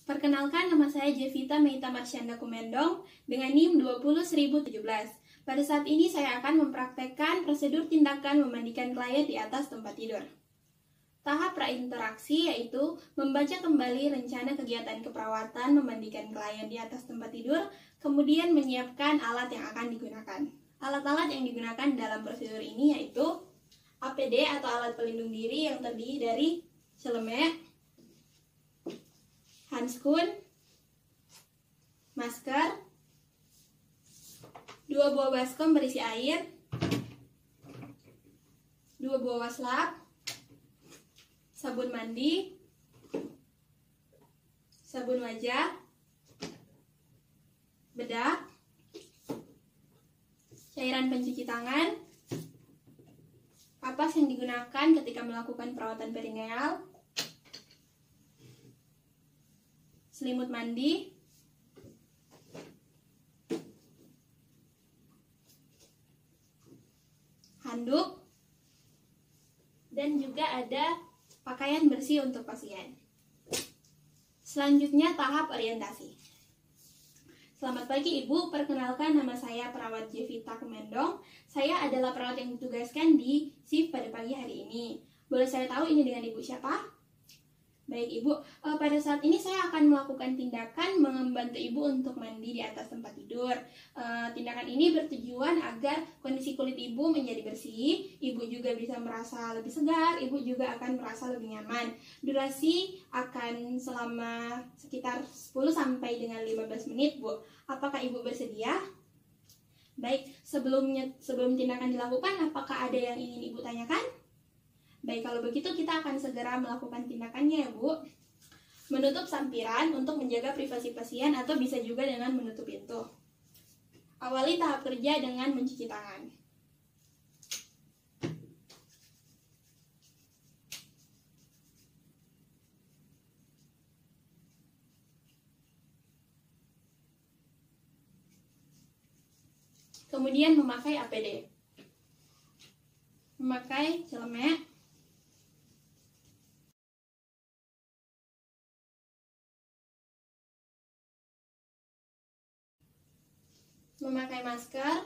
Perkenalkan, nama saya Jevita Meita Marsyanda Kumendong dengan NIM 20017. Pada saat ini saya akan mempraktekkan prosedur tindakan memandikan klien di atas tempat tidur. Tahap prainteraksi yaitu membaca kembali rencana kegiatan keperawatan memandikan klien di atas tempat tidur, kemudian menyiapkan alat yang akan digunakan. Alat-alat yang digunakan dalam prosedur ini yaitu APD atau alat pelindung diri yang terdiri dari celemek, handskun, masker, 2 buah baskom berisi air, 2 buah waslap, sabun mandi, sabun wajah, bedak, cairan pencuci tangan, kapas yang digunakan ketika melakukan perawatan perineal, selimut mandi, handuk, dan juga ada pakaian bersih untuk pasien. Selanjutnya tahap orientasi. Selamat pagi Ibu, perkenalkan nama saya perawat Jevita Kumendong. Saya adalah perawat yang ditugaskan di shift pada pagi hari ini. Boleh saya tahu ini dengan Ibu siapa? Baik Ibu, pada saat ini saya akan melakukan tindakan membantu Ibu untuk mandi di atas tempat tidur. Tindakan ini bertujuan agar kondisi kulit Ibu menjadi bersih, Ibu juga bisa merasa lebih segar, Ibu juga akan merasa lebih nyaman. Durasi akan selama sekitar 10 sampai dengan 15 menit Bu. Apakah Ibu bersedia? Baik, sebelum tindakan dilakukan, apakah ada yang ingin Ibu tanyakan? Baik, kalau begitu kita akan segera melakukan tindakannya ya Bu. Menutup sampiran untuk menjaga privasi pasien atau bisa juga dengan menutup pintu. Awali tahap kerja dengan mencuci tangan. Kemudian memakai APD. Memakai celemek, memakai masker,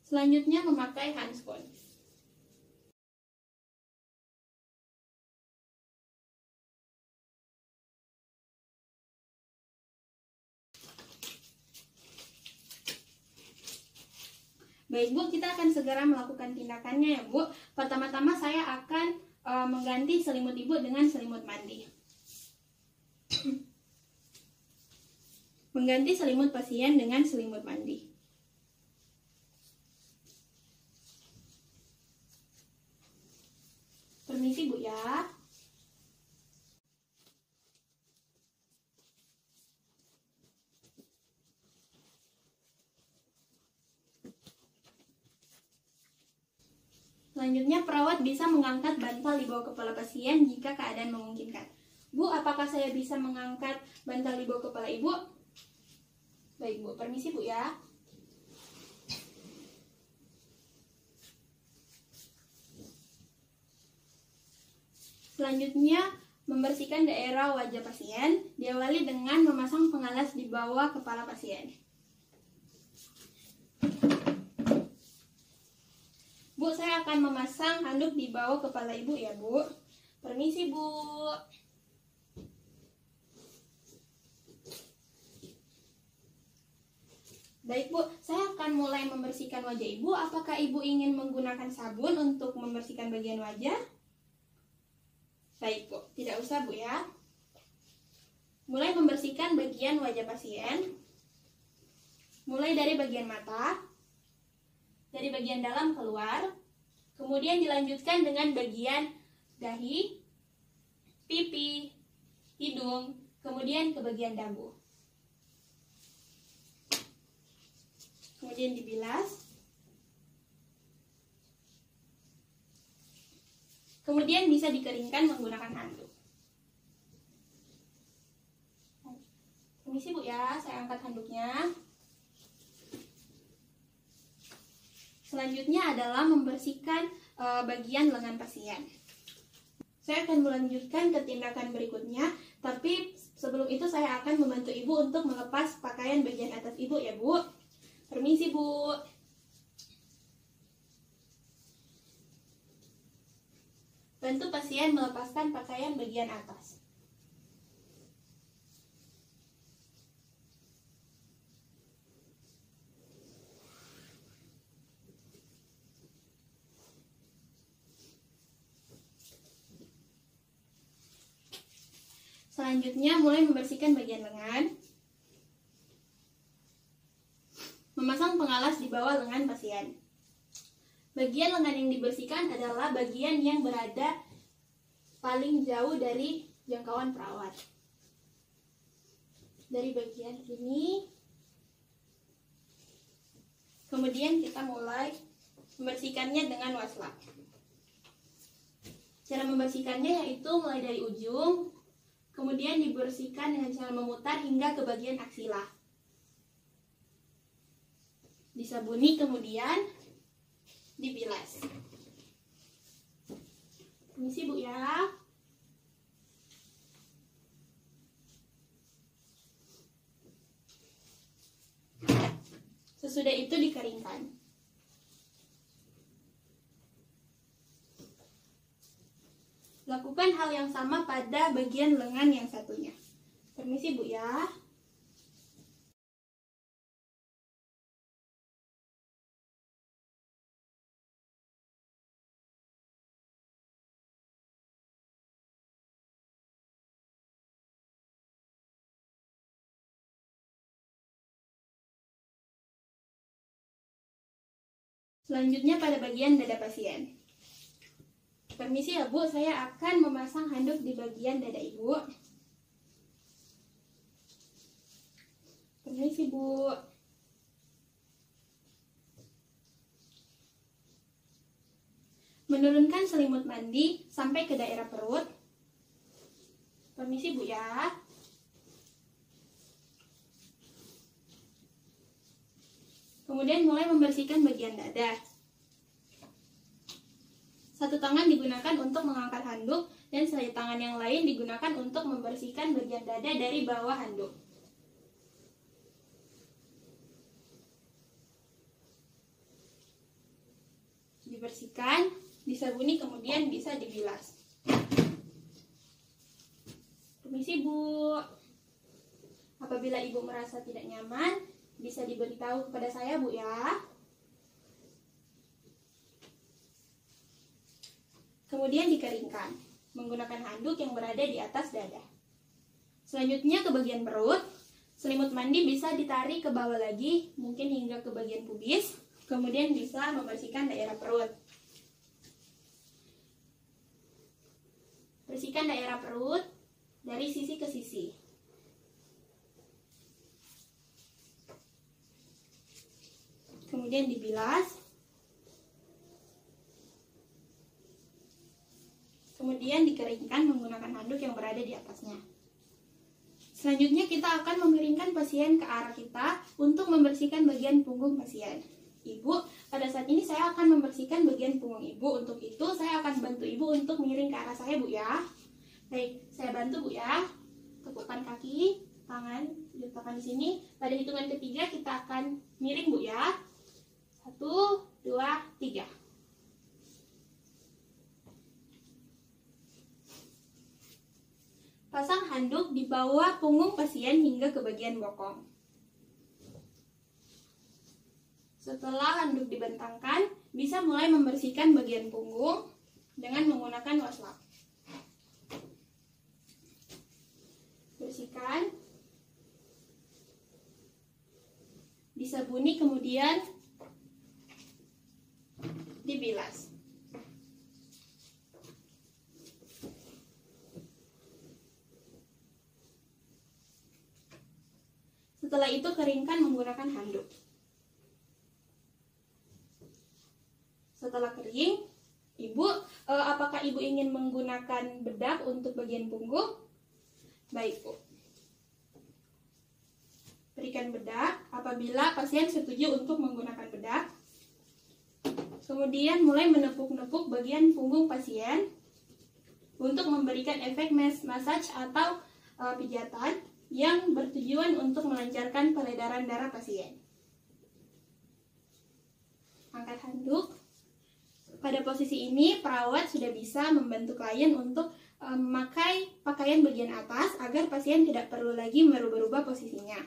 selanjutnya memakai handskun. Baik Bu, kita akan segera melakukan tindakannya ya Bu. Pertama-tama saya akan mengganti selimut Ibu dengan selimut mandi. Mengganti selimut pasien dengan selimut mandi. Permisi Bu ya. Selanjutnya perawat bisa mengangkat bantal di bawah kepala pasien jika keadaan memungkinkan. Bu, apakah saya bisa mengangkat bantal di bawah kepala Ibu? Baik Bu, permisi Bu ya. Selanjutnya, membersihkan daerah wajah pasien, diawali dengan memasang pengalas di bawah kepala pasien. Bu, saya akan memasang handuk di bawah kepala Ibu ya Bu. Permisi Bu. Baik Bu, saya akan mulai membersihkan wajah Ibu. Apakah Ibu ingin menggunakan sabun untuk membersihkan bagian wajah? Baik Bu, tidak usah Bu ya. Mulai membersihkan bagian wajah pasien. Mulai dari bagian mata, dari bagian dalam keluar, kemudian dilanjutkan dengan bagian dahi, pipi, hidung, kemudian ke bagian dagu. Kemudian dibilas. Kemudian bisa dikeringkan menggunakan handuk. Permisi Bu ya, saya angkat handuknya. Selanjutnya adalah membersihkan bagian lengan pasien. Saya akan melanjutkan ke tindakan berikutnya, tapi sebelum itu saya akan membantu Ibu untuk melepas pakaian bagian atas Ibu ya, Bu. Permisi, Bu. Bantu pasien melepaskan pakaian bagian atas. Selanjutnya, mulai membersihkan bagian lengan. Memasang pengalas di bawah lengan pasien. Bagian lengan yang dibersihkan adalah bagian yang berada paling jauh dari jangkauan perawat. Dari bagian ini, kemudian kita mulai membersihkannya dengan waslap. Cara membersihkannya yaitu mulai dari ujung, kemudian dibersihkan dengan cara memutar hingga ke bagian aksila. Disabuni kemudian dibilas. Permisi, Bu ya. Sesudah itu dikeringkan. Lakukan hal yang sama pada bagian lengan yang satunya. Permisi, Bu ya. Selanjutnya pada bagian dada pasien. Permisi ya, Bu, saya akan memasang handuk di bagian dada Ibu. Permisi, Bu. Menurunkan selimut mandi sampai ke daerah perut. Permisi, Bu ya. Kemudian mulai membersihkan bagian dada. Satu tangan digunakan untuk mengangkat handuk dan satu tangan yang lain digunakan untuk membersihkan bagian dada dari bawah handuk. Dibersihkan, disabuni, kemudian bisa dibilas. Permisi, Bu. Apabila Ibu merasa tidak nyaman, bisa diberitahu kepada saya, Bu ya. Kemudian dikeringkan menggunakan handuk yang berada di atas dada. Selanjutnya ke bagian perut. Selimut mandi bisa ditarik ke bawah lagi, mungkin hingga ke bagian pubis. Kemudian bisa membersihkan daerah perut. Bersihkan daerah perut dari sisi ke sisi. Kemudian dibilas. Kemudian dikeringkan menggunakan handuk yang berada di atasnya. Selanjutnya kita akan memiringkan pasien ke arah kita untuk membersihkan bagian punggung pasien. Ibu, pada saat ini saya akan membersihkan bagian punggung Ibu. Untuk itu saya akan bantu Ibu untuk miring ke arah saya, Bu ya. Baik, saya bantu, Bu ya. Tepukkan kaki, tangan diletakkan di sini. Pada hitungan ketiga kita akan miring, Bu ya. 1, 2, 3. Pasang handuk di bawah punggung pasien hingga ke bagian bokong. Setelah handuk dibentangkan, bisa mulai membersihkan bagian punggung dengan menggunakan waslap. Bersihkan, disabuni, kemudian dibilas. Setelah itu keringkan menggunakan handuk. Setelah kering, Ibu, apakah Ibu ingin menggunakan bedak untuk bagian punggung? Baik, Bu. Berikan bedak apabila pasien setuju untuk menggunakan bedak. Kemudian mulai menepuk-nepuk bagian punggung pasien. untuk memberikan efek massage atau pijatan yang bertujuan untuk melancarkan peredaran darah pasien. Angkat handuk. Pada posisi ini, perawat sudah bisa membantu klien untuk memakai pakaian bagian atas agar pasien tidak perlu lagi merubah-rubah posisinya.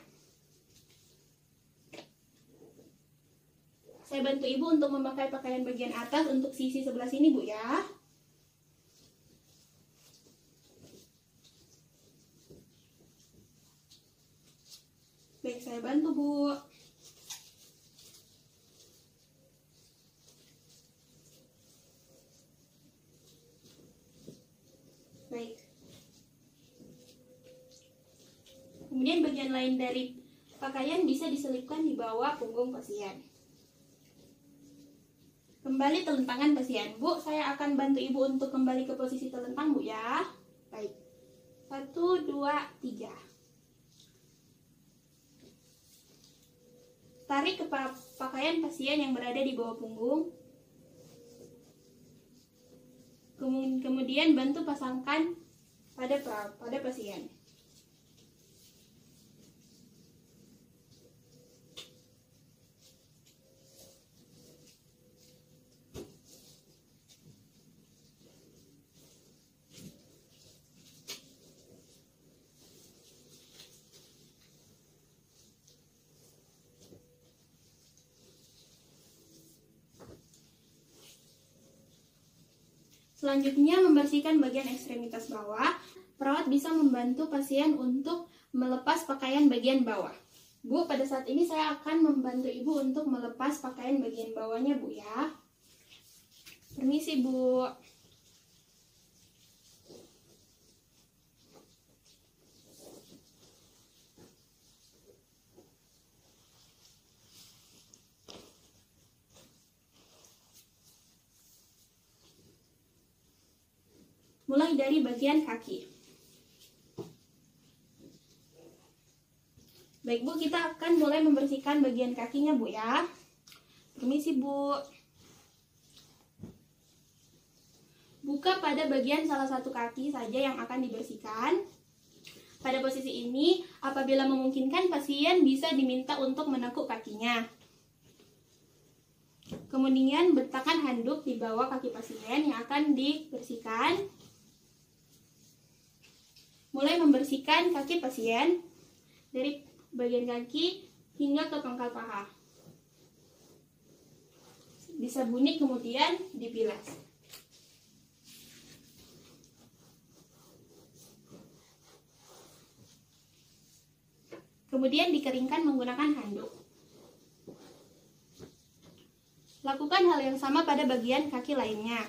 Saya bantu Ibu untuk memakai pakaian bagian atas untuk sisi sebelah sini, Bu, ya. Baik, saya bantu, Bu. Baik. Kemudian bagian lain dari pakaian bisa diselipkan di bawah punggung pasien. Kembali telentangkan pasien. Bu, saya akan bantu Ibu untuk kembali ke posisi telentang, Bu, ya. Baik. 1, 2, 3. Tarik ke pakaian pasien yang berada di bawah punggung. Kemudian bantu pasangkan pada pasien. Selanjutnya, membersihkan bagian ekstremitas bawah. Perawat bisa membantu pasien untuk melepas pakaian bagian bawah. Bu, pada saat ini saya akan membantu Ibu untuk melepas pakaian bagian bawahnya, Bu, ya. Permisi, Bu. Mulai dari bagian kaki. Baik, Bu, kita akan mulai membersihkan bagian kakinya, Bu, ya. Permisi, Bu. Buka pada bagian salah satu kaki saja yang akan dibersihkan. Pada posisi ini, apabila memungkinkan, pasien bisa diminta untuk menekuk kakinya. Kemudian, letakkan handuk di bawah kaki pasien yang akan dibersihkan. Mulai membersihkan kaki pasien dari bagian kaki hingga ke pangkal paha. Disabuni kemudian dibilas. Kemudian dikeringkan menggunakan handuk. Lakukan hal yang sama pada bagian kaki lainnya.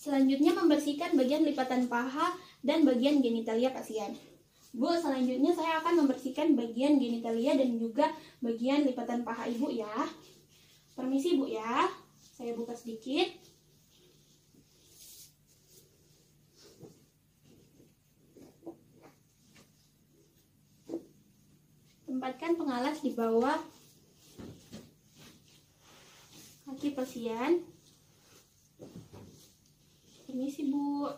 Selanjutnya, membersihkan bagian lipatan paha dan bagian genitalia pasien. Bu, selanjutnya saya akan membersihkan bagian genitalia dan juga bagian lipatan paha Ibu, ya. Permisi, Bu, ya. Saya buka sedikit. Tempatkan pengalas di bawah kaki pasien. Permisi, Bu.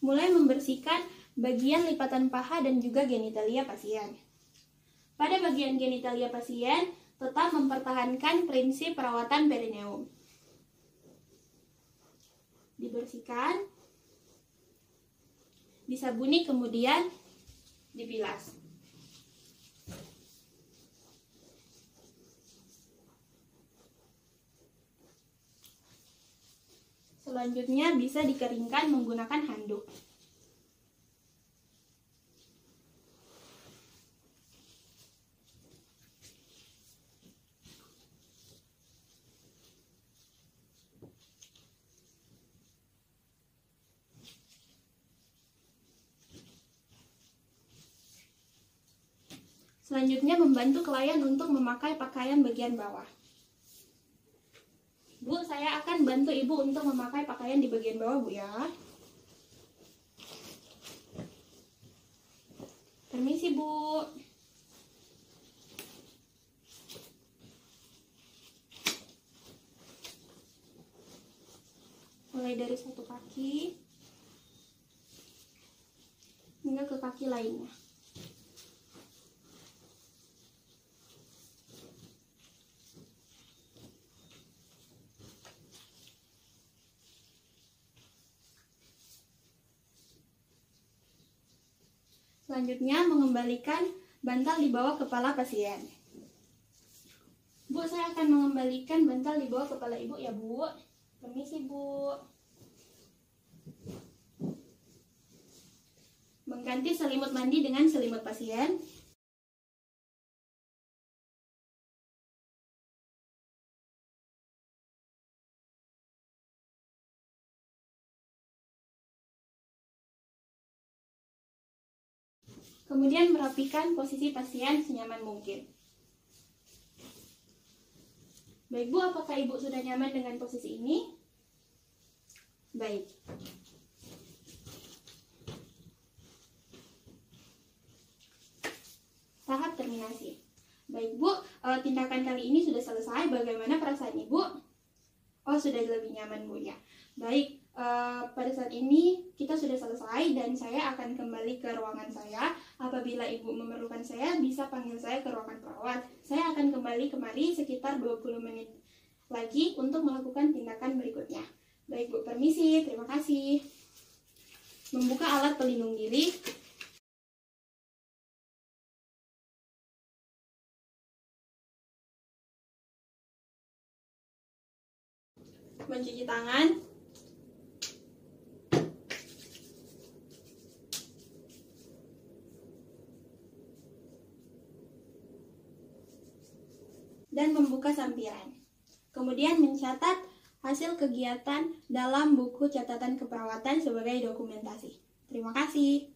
Mulai membersihkan bagian lipatan paha dan juga genitalia pasien. Pada bagian genitalia pasien, tetap mempertahankan prinsip perawatan perineum. Dibersihkan, disabuni, kemudian dibilas. Selanjutnya bisa dikeringkan menggunakan handuk. Selanjutnya membantu klien untuk memakai pakaian bagian bawah. Bu, saya akan bantu Ibu untuk memakai pakaian di bagian bawah, Bu ya. Permisi, Bu. Mulai dari satu kaki hingga ke kaki lainnya. Selanjutnya, mengembalikan bantal di bawah kepala pasien. Bu, saya akan mengembalikan bantal di bawah kepala Ibu ya, Bu. Permisi, Bu. Mengganti selimut mandi dengan selimut pasien. Kemudian merapikan posisi pasien senyaman mungkin. Baik Bu, apakah Ibu sudah nyaman dengan posisi ini? Baik. Tahap terminasi. Baik Bu, tindakan kali ini sudah selesai. Bagaimana perasaan Ibu? Oh, sudah lebih nyaman Bu ya. Baik, pada saat ini kita sudah selesai dan saya akan kembali ke ruangan saya. Apabila Ibu memerlukan saya, bisa panggil saya ke ruangan perawat. Saya akan kembali kemari sekitar 20 menit lagi untuk melakukan tindakan berikutnya. Baik Bu, permisi, terima kasih. Membuka alat pelindung diri. Mencuci tangan. Dan membuka sampiran. Kemudian mencatat hasil kegiatan dalam buku catatan keperawatan sebagai dokumentasi. Terima kasih.